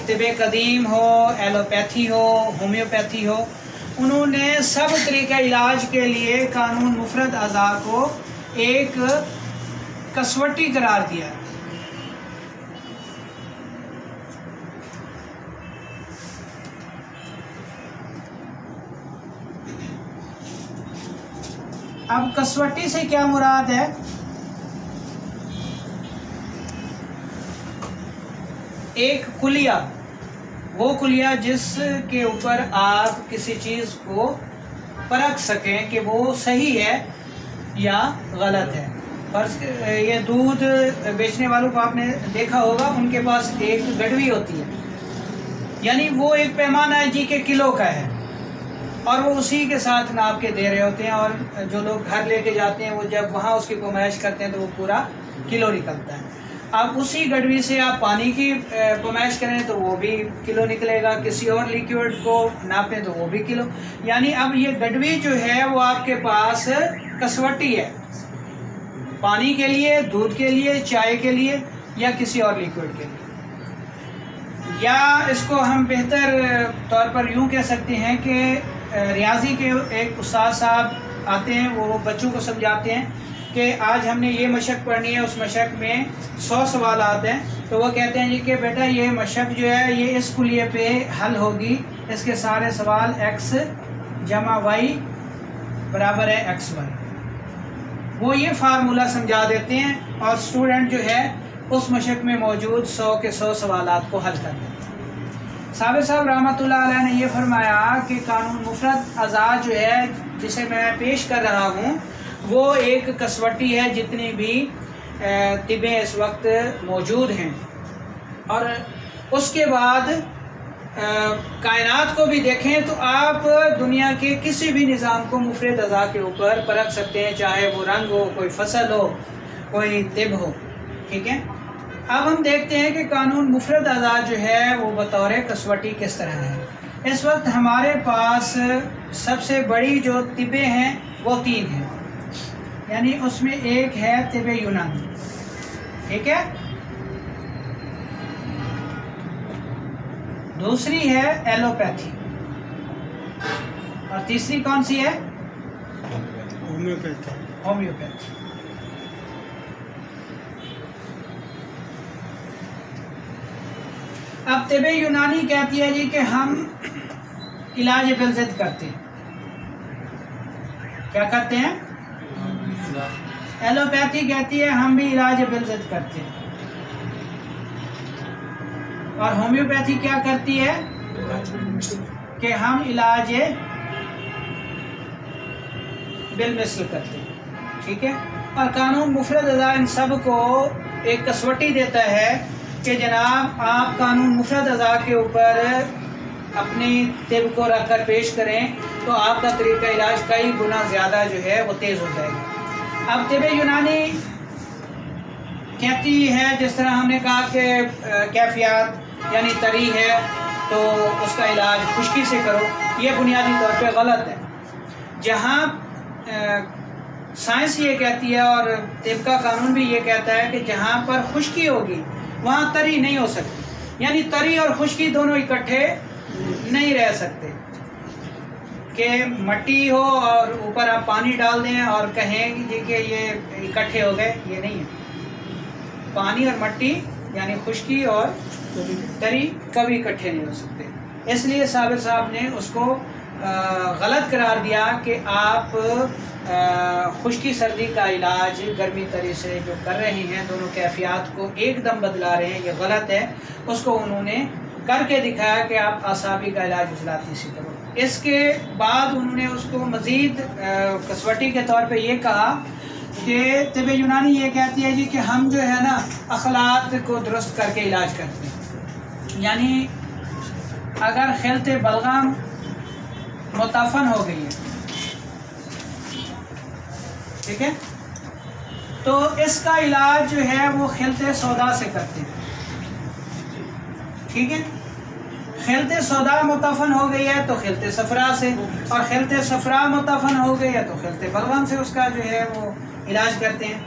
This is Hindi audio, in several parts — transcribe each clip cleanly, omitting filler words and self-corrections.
तिब कदीम हो, एलोपैथी हो, होम्योपैथी हो, उन्होंने सब तरीक़ा इलाज के लिए कानून मुफरद अज़ा को एक कसवटी करार दिया। अब कसवटी से क्या मुराद है? एक कुलिया, वो कुलिया जिसके ऊपर आप किसी चीज़ को परख सकें कि वो सही है या गलत है। और ये दूध बेचने वालों को आपने देखा होगा, उनके पास एक गडवी होती है, यानी वो एक पैमाना है जी के किलो का है, और वो उसी के साथ नाप के दे रहे होते हैं। और जो लोग घर लेके जाते हैं वो जब वहाँ उसकी पैमाइश करते हैं तो वो पूरा किलो निकलता है। अब उसी गडवी से आप पानी की पैमाइश करें तो वो भी किलो निकलेगा, किसी और लिक्विड को नापें तो वो भी किलो। यानी अब ये गडवी जो है वो आपके पास कसवटी है, पानी के लिए, दूध के लिए, चाय के लिए या किसी और लिक्विड के लिए। या इसको हम बेहतर तौर पर यूँ कह सकते हैं कि रियाजी के एक उस्ताद साहब आते हैं, वो बच्चों को समझाते हैं कि आज हमने ये मशक पढ़नी है, उस मशक में 100 सवाल आते हैं, तो वो कहते हैं जी कि बेटा ये मशक जो है ये इस कुलिये पे हल होगी, इसके सारे सवाल x जमा y बराबर है xy। वो ये फार्मूला समझा देते हैं और स्टूडेंट जो है उस मशक में मौजूद 100 के 100 सवालात को हल कर देते हैं। साबिर साहब रहमतुल्लाह अलैह ने ये फरमाया कि कानून मुफरद अज़ा जो है जिसे मैं पेश कर रहा हूँ वो एक कसवटी है जितनी भी तिबें इस वक्त मौजूद हैं। और उसके बाद कायनात को भी देखें तो आप दुनिया के किसी भी निज़ाम को मुफरद अज़ा के ऊपर परख सकते हैं, चाहे वो रंग हो, कोई फसल हो, कोई तिब हो। ठीक है, अब हम देखते हैं कि कानून मुफरद अज़ा जो है वो बतौर कसवटी किस तरह है। इस वक्त हमारे पास सबसे बड़ी जो तिबें हैं वो 3 हैं, यानी उसमें एक है तिब यूनानी, ठीक है, दूसरी है एलोपैथी, और तीसरी कौन सी है? होम्योपैथी। अब तिब यूनानी कहती है जी कि हम इलाज बिलज़िद करते हैं। क्या करते हैं? एलोपैथी कहती है हम भी इलाज बिलज़िद करते हैं। और होम्योपैथी क्या करती है कि हम इलाज बिलमिसल करते हैं। ठीक है, और कानून मुफरद अज़ा इन सब को एक कसवटी देता है कि जनाब आप कानून मुफरद अज़ा के ऊपर अपनी तिब को रख कर पेश करें तो आपका तरीक़ा इलाज कई गुना ज़्यादा जो है वो तेज़ हो जाएगा। अब तिब यूनानी कहती है, जिस तरह हमने कहा कि कैफियत यानी तरी है तो उसका इलाज खुश्की से करो, ये बुनियादी तौर पे गलत है। जहाँ साइंस ये कहती है और तिब का कानून भी ये कहता है कि जहाँ पर खुश्की होगी वहाँ तरी नहीं हो सकती, यानी तरी और खुश्की दोनों इकट्ठे नहीं रह सकते कि मट्टी हो और ऊपर आप पानी डाल दें और कहें जी कि ये इकट्ठे हो गए, ये नहीं है। पानी और मट्टी यानी खुश्की और तरी कभी इकट्ठे नहीं हो सकते। इसलिए साबिर साहब ने उसको गलत करार दिया कि आप खुश्की सर्दी का इलाज गर्मी तरी से जो कर रहे हैं, दोनों कैफियत को एकदम बदला रहे हैं, ये गलत है। उसको उन्होंने करके दिखाया कि आप आसाबी का इलाज उजलाती से करो। इसके बाद उन्होंने उसको मज़ीद कसवटी के तौर पे ये कहा कि तिब यूनानी ये कहती है जी कि हम जो है ना अखलात को दुरुस्त करके इलाज करते हैं, यानी अगर खिलते बलगम मुताफन हो गई है, ठीक है, तो इसका इलाज जो है वो खिलते सौदा से करते हैं। ठीक है, खिलते सौदा मुताफन हो गई है तो खिलते सफरा से, और खिलते सफरा मुताफन हो गई है तो खिलते बलगम से उसका जो है वो इलाज करते हैं।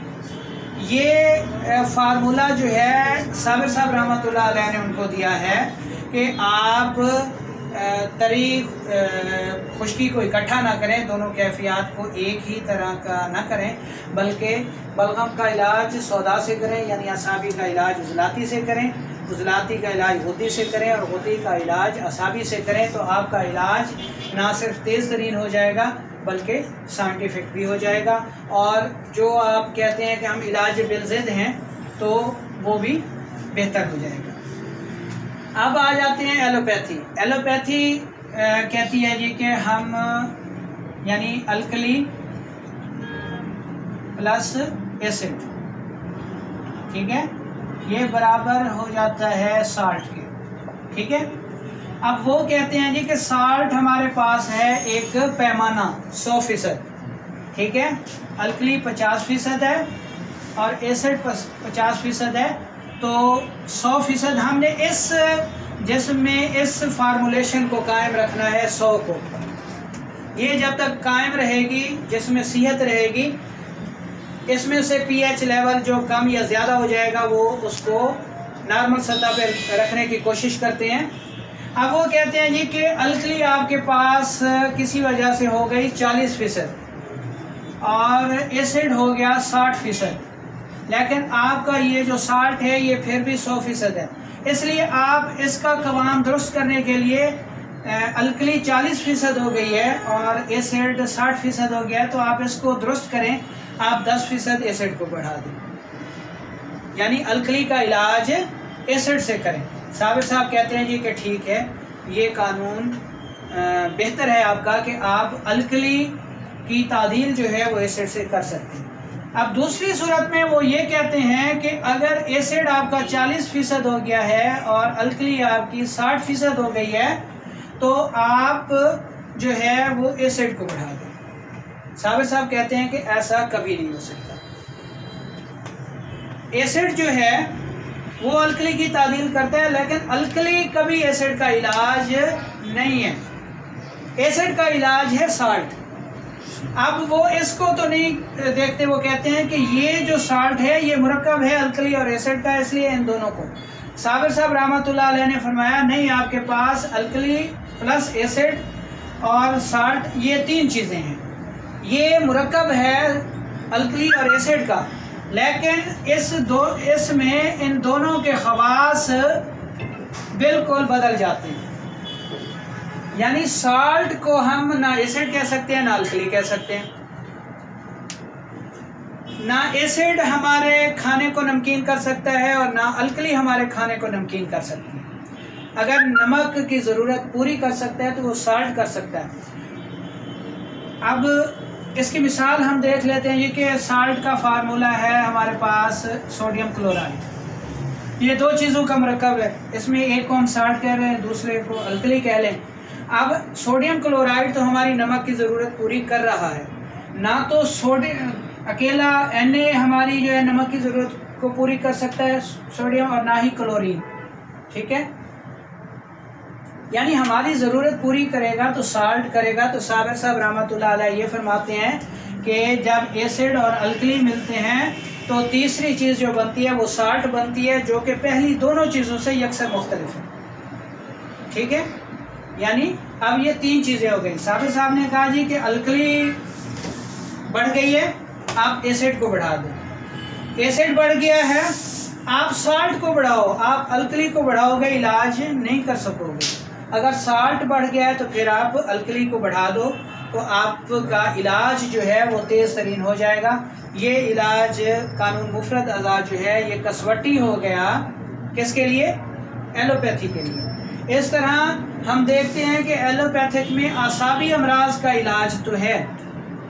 ये फार्मूला जो है साबिर साहब रहमतुल्लाह अलैह ने उनको दिया है कि आप तरी खुश्की को इकट्ठा ना करें, दोनों कैफियत को एक ही तरह का ना करें, बल्कि बलगम का इलाज सौदा से करें, यानी असाबी का इलाज उजलाती से करें, उजलाती का इलाज गुद्दी से करें और गुद्दी का इलाज असाबी से करें। तो आपका इलाज ना सिर्फ तेज़ तरीन हो जाएगा बल्कि साइंटिफिक भी हो जाएगा, और जो आप कहते हैं कि हम इलाज बिलज़िद हैं तो वो भी बेहतर हो जाएगा। अब आ जाते हैं एलोपैथी। एलोपैथी कहती है जी कि हम यानी अल्कली प्लस एसिड, ठीक है, ये बराबर हो जाता है साल्ट के, ठीक है। अब वो कहते हैं जी कि साल्ट हमारे पास है एक पैमाना 100%, ठीक है, अल्कली 50% है और एसिड 50% है। तो 100% हमने इस जिस्म में इस फार्मूलेशन को कायम रखना है 100 को। ये जब तक कायम रहेगी, जिसमें सेहत रहेगी, इसमें से पीएच लेवल जो कम या ज़्यादा हो जाएगा वो उसको नॉर्मल सतह पर रखने की कोशिश करते हैं। अब वो कहते हैं जी कि अल्कली आपके पास किसी वजह से हो गई 40% और एसिड हो गया 60%, लेकिन आपका ये जो साल्ट है ये फिर भी 100% है। इसलिए आप इसका कवाम दुरुस्त करने के लिए अल्कली 40% हो गई है और एसिड 60% हो गया है, तो आप इसको दुरुस्त करें, आप 10% एसिड को बढ़ा दें, यानी अल्कली का इलाज एसिड से करें। साबिर साहब कहते हैं जी कि ठीक है, ये कानून बेहतर है आपका कि आप अल्कली की तादील जो है वो एसिड से कर सकते हैं। अब दूसरी सूरत में वो ये कहते हैं कि अगर एसिड आपका 40% हो गया है और अल्कली आपकी 60% हो गई है तो आप जो है वो एसिड को बढ़ा दें। साबिर साहब कहते हैं कि ऐसा कभी नहीं हो सकता। एसिड जो है वो अल्कली की तादील करता है, लेकिन अल्कली कभी एसिड का इलाज नहीं है। एसिड का इलाज है साल्ट। अब वो इसको तो नहीं देखते, वो कहते हैं कि ये जो साल्ट है ये मुरक्कब है अल्कली और एसिड का, इसलिए इन दोनों को साबिर साहब रहमतुल्लाह अलैह ने फरमाया नहीं, आपके पास अल्कली प्लस एसिड और साल्ट ये 3 चीज़ें हैं, ये मुरक्कब है अल्कली और एसिड का, लेकिन इसमें इन दोनों के खवास बिल्कुल बदल जाते हैं। यानी साल्ट को हम ना एसिड कह सकते हैं ना अल्कली कह सकते हैं। ना एसिड हमारे खाने को नमकीन कर सकता है और ना अल्कली हमारे खाने को नमकीन कर सकती है। अगर नमक की ज़रूरत पूरी कर सकता है तो वो साल्ट कर सकता है। अब इसकी मिसाल हम देख लेते हैं, ये कि साल्ट का फार्मूला है हमारे पास सोडियम क्लोराइड। ये 2 चीज़ों का मरकब है, इसमें एक को हम साल्ट कह रहे हैं, दूसरे को अल्कली कह लें। अब सोडियम क्लोराइड तो हमारी नमक की ज़रूरत पूरी कर रहा है, ना तो सोडियम अकेला Na हमारी जो है नमक की ज़रूरत को पूरी कर सकता है सोडियम, और ना ही क्लोरीन, ठीक है। यानी हमारी ज़रूरत पूरी करेगा तो साल्ट करेगा। तो साबिर साहब रहमतुल्लाह अलैह ये फरमाते हैं कि जब एसिड और अल्कली मिलते हैं तो तीसरी चीज़ जो बनती है वो साल्ट बनती है, जो कि पहली दोनों चीज़ों से यकसर मुख्तलिफ है, ठीक है। यानी अब ये 3 चीज़ें हो गई। साबिर साहब ने कहा जी कि अल्कली बढ़ गई है, आप एसिड को बढ़ा दो। एसिड बढ़ गया है, आप साल्ट को बढ़ाओ, आप अल्कली को बढ़ाओगे इलाज नहीं कर सकोगे। अगर साल्ट बढ़ गया है तो फिर आप अल्कली को बढ़ा दो, तो आपका इलाज जो है वो तेज़ तरीन हो जाएगा। ये इलाज कानून मुफरद अज़ा जो है ये कसवटी हो गया, किसके लिए? एलोपैथी के लिए। इस तरह हम देखते हैं कि एलोपैथिक में आसाबी अमराज का इलाज तो है,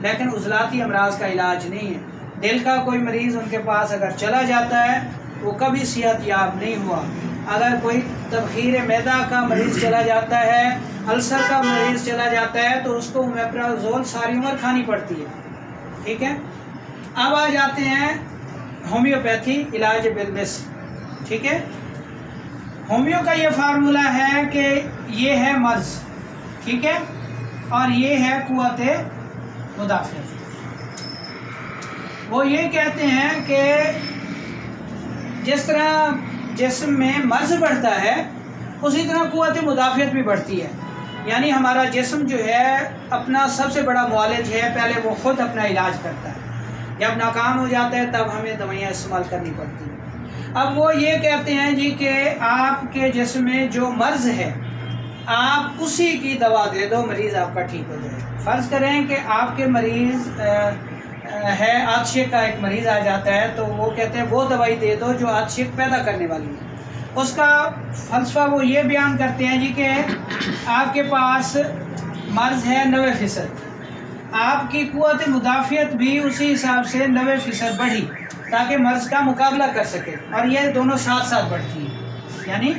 लेकिन उजलाती अमराज का इलाज नहीं है। दिल का कोई मरीज़ उनके पास अगर चला जाता है वो कभी सेहत याब नहीं हुआ। अगर कोई तबखीर मैदा का मरीज़ चला जाता है, अल्सर का मरीज़ चला जाता है, तो उसको ओमेप्राजोल सारी उम्र खानी पड़ती है, ठीक है। अब आ जाते हैं होम्योपैथी इलाज बिलमिस, ठीक है। होम्यो का ये फार्मूला है कि ये है मर्ज, ठीक है, और ये है कुव्वत मुदाफ़ा। वो ये कहते हैं कि जिस तरह जिस्म में मर्ज बढ़ता है उसी तरह क़ुव्वत मुदाफ़ियत भी बढ़ती है। यानी हमारा जिस्म जो है अपना सबसे बड़ा मुआलिज है, पहले वो ख़ुद अपना इलाज करता है, जब नाकाम हो जाता है तब हमें दवाइयाँ इस्तेमाल करनी पड़ती हैं। अब वो ये कहते हैं जी कि आपके जिस्म में जो मर्ज़ है आप उसी की दवा दे दो, मरीज़ आपका ठीक हो जाए। फ़र्ज़ करें कि आपके मरीज़ है आतशिक का एक मरीज़ आ जाता है तो वो कहते हैं वो दवाई दे दो जो आतशिक पैदा करने वाली है। उसका फ़लसफ़ा वो ये बयान करते हैं जी कि आपके पास मर्ज़ है 90%, आपकी क़ुव्वत मुदाफ़ियत भी उसी हिसाब से 90% बढ़ी ताकि मर्ज़ का मुकाबला कर सके, और ये दोनों साथ साथ बढ़ती हैं। यानी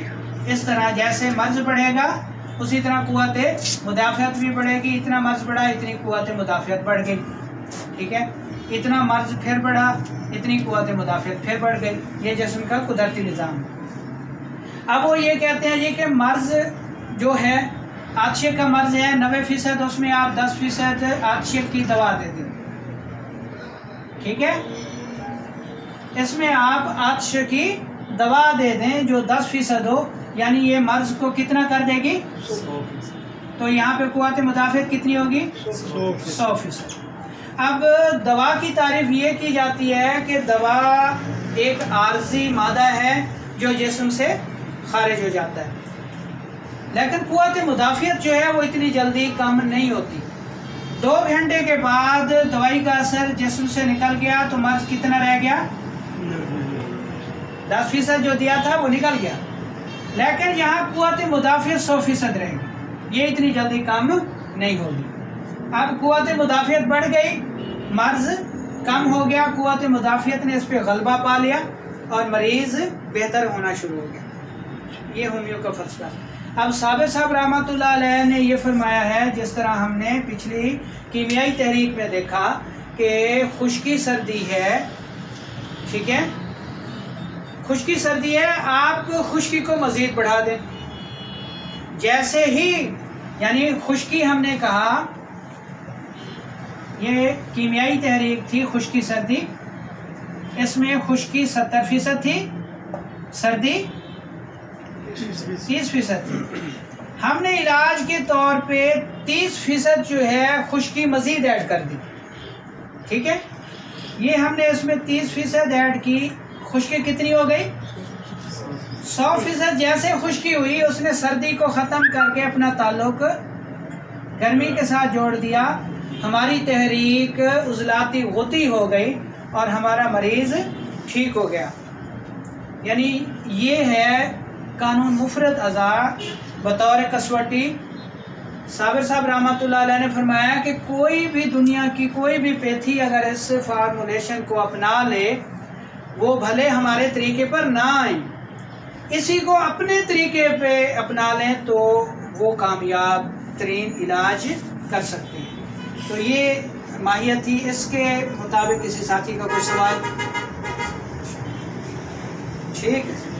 इस तरह जैसे मर्ज़ बढ़ेगा उसी तरह क़ुव्वत मुदाफ़ियत भी बढ़ेगी। इतना मर्ज़ बढ़ा इतनी क़ुव्वत मुदाफ़ियत बढ़ गई, ठीक है। इतना मर्ज़ फिर बढ़ा इतनी क़ुव्वत मुदाफ़ियत फिर बढ़ गई। ये जिस्म का कुदरती निज़ाम है। अब वो ये कहते हैं जी कि मर्ज़ जो है आतशिक का मर्ज़ है 90%, उसमें आप 10% आतशिक की दवा दे दें, ठीक है। इसमें आप आतशिक की दवा दे दें जो 10% हो, यानी ये मर्ज़ को कितना कर देगी 100%। तो यहाँ पे क़ुव्वत मुदाफ़ियत कितनी होगी 100%। अब दवा की तारीफ़ ये की जाती है कि दवा एक आर्जी मादा है जो जिस्म से खारिज हो जाता है, लेकिन क़ुव्वत मुदाफ़ियत जो है वो इतनी जल्दी कम नहीं होती। 2 घंटे के बाद दवाई का असर जिस्म से निकल गया तो मर्ज़ कितना रह गया 10% जो दिया था वो निकल गया, लेकिन यहाँ क़ुव्वत मुदाफ़ियत 100% रहेगी, ये इतनी जल्दी कम नहीं होगी। अब क़ुव्वत मुदाफ़ियत बढ़ गई, मर्ज़ कम हो गया, क़ुव्वत मुदाफ़ियत ने इस पर गलबा पा लिया और मरीज़ बेहतर होना शुरू हो गया। ये होमियो का फ़लसफ़ा। अब साबिर साहब रहमतुल्लाह अलैह ने ये फरमाया है, जिस तरह हमने पिछली कीमियाई तहरीक में देखा कि खुश्की सर्दी है, ठीक है, खुश्की सर्दी है, आप खुश्की को मज़ीद बढ़ा दें। जैसे ही यानी खुश्की हमने कहा ये कीमियाई तहरीक थी खुश्की सर्दी, इसमें खुश्की 70% थी, सर्दी 30% थी। हमने इलाज के तौर पे 30% जो है खुश्की मज़ीद ऐड कर दी, ठीक है। ये हमने इसमें 30% ऐड की, खुश्की कितनी हो गई 100%। जैसे खुश्की हुई उसने सर्दी को ख़त्म करके अपना ताल्लुक गर्मी के साथ जोड़ दिया, हमारी तहरीक उज़लाती गुती हो गई और हमारा मरीज़ ठीक हो गया। यानी ये है कानून मुफरद अज़ा बतौर कसवटी। साबिर साहब रहमतुल्लाह अलैह ने फरमाया कि कोई भी दुनिया की कोई भी पैथी अगर इस फार्मूलेशन को अपना ले वो भले हमारे तरीके पर ना आए, इसी को अपने तरीके पे अपना लें तो वो कामयाब तरीन इलाज कर सकते हैं। तो ये माहियत थी। इसके मुताबिक किसी साथी का कोई सवाल? ठीक है।